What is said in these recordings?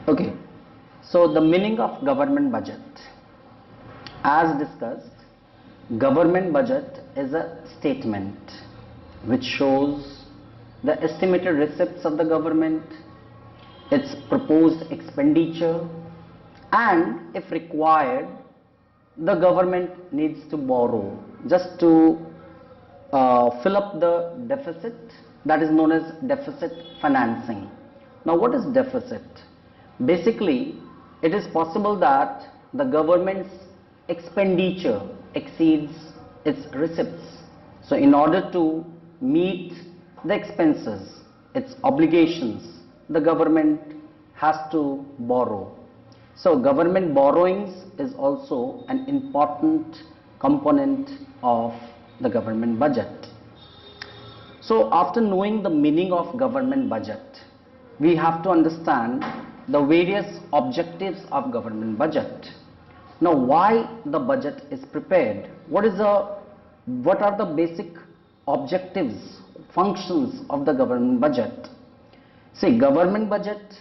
Okay, so the meaning of government budget. As discussed, government budget is a statement which shows the estimated receipts of the government, its proposed expenditure, and if required, the government needs to borrow just to fill up the deficit, that is known as deficit financing. Now, what is deficit? Basically, it is possible that the government's expenditure exceeds its receipts. So, in order to meet the expenses, its obligations, the government has to borrow. So, government borrowings is also an important component of the government budget. So, after knowing the meaning of government budget, we have to understand the various objectives of government budget. Now, why the budget is prepared? What are the basic objectives, functions of the government budget? See, government budget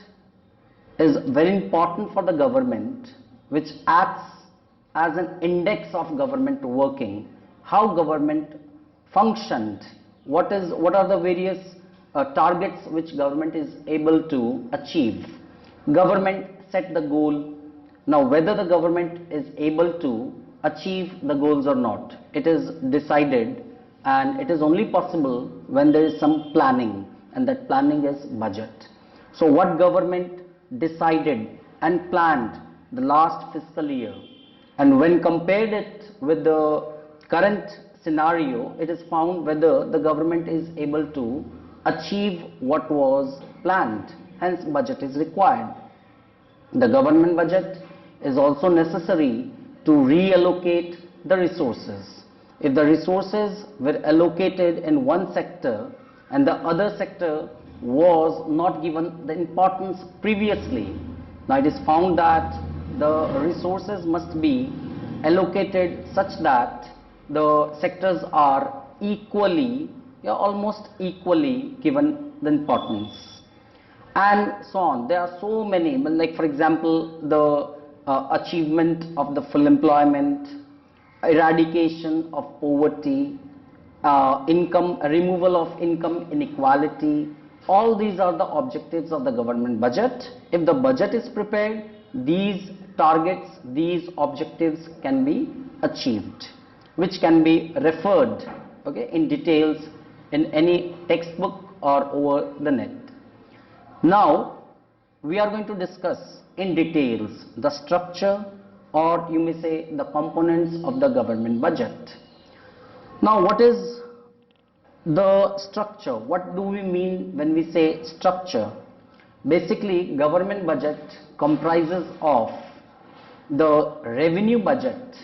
is very important for the government, which acts as an index of government working, how government functioned, what are the various targets which government is able to achieve. Government set the goal. Now, whether the government is able to achieve the goals or not, it is decided, and it is only possible when there is some planning, and that planning is budget. So, what government decided and planned the last fiscal year, and when compared it with the current scenario, it is found whether the government is able to achieve what was planned. Hence, budget is required. The government budget is also necessary to reallocate the resources. If the resources were allocated in one sector and the other sector was not given the importance previously, now it is found that the resources must be allocated such that the sectors are equally, almost equally given the importance, and so on. There are so many, like for example, the achievement of the full employment, eradication of poverty, removal of income inequality. All these are the objectives of the government budget. If the budget is prepared, these targets, these objectives can be achieved, which can be referred, okay, in details in any textbook or over the net. Now, we are going to discuss in details the structure, or you may say the components of the government budget. Now, what is the structure? What do we mean when we say structure? Basically, government budget comprises of the revenue budget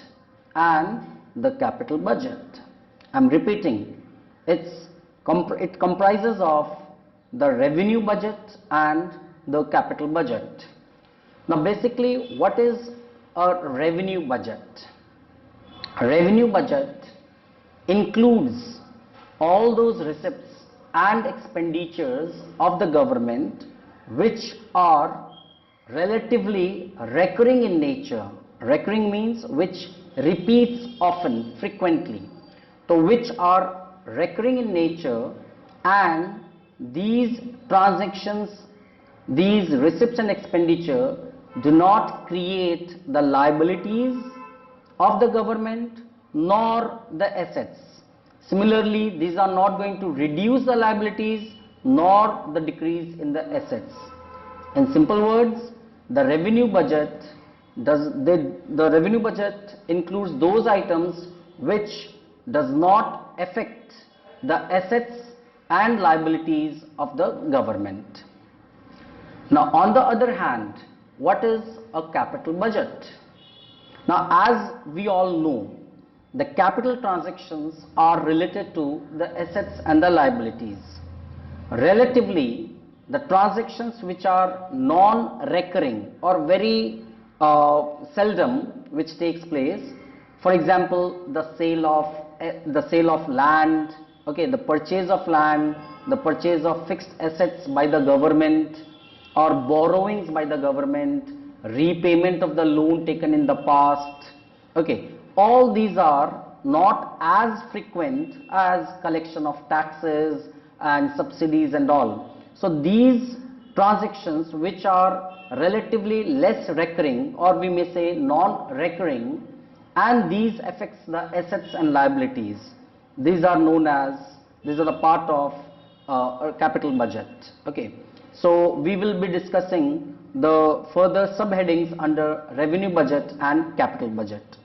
and the capital budget. I am repeating, it comprises of the revenue budget and the capital budget. Now, basically, what is a revenue budget? A revenue budget includes all those receipts and expenditures of the government which are relatively recurring in nature. Recurring means which repeats often, frequently. So, which are recurring in nature, and these transactions, these receipts and expenditure do not create the liabilities of the government nor the assets. Similarly, these are not going to reduce the liabilities nor the decrease in the assets. In simple words, the revenue budget includes those items which does not affect the assets and liabilities of the government. Now, on the other hand, what is a capital budget? Now, as we all know, the capital transactions are related to the assets and the liabilities. Relatively, the transactions which are non-recurring or very seldom which takes place, for example, the sale of land, okay, the purchase of land, the purchase of fixed assets by the government, or borrowings by the government, repayment of the loan taken in the past. Okay, all these are not as frequent as collection of taxes and subsidies and all. So these transactions which are relatively less recurring, or we may say non-recurring, and these affects the assets and liabilities. These are known as, these are the part of capital budget. Okay, so we will be discussing the further subheadings under revenue budget and capital budget.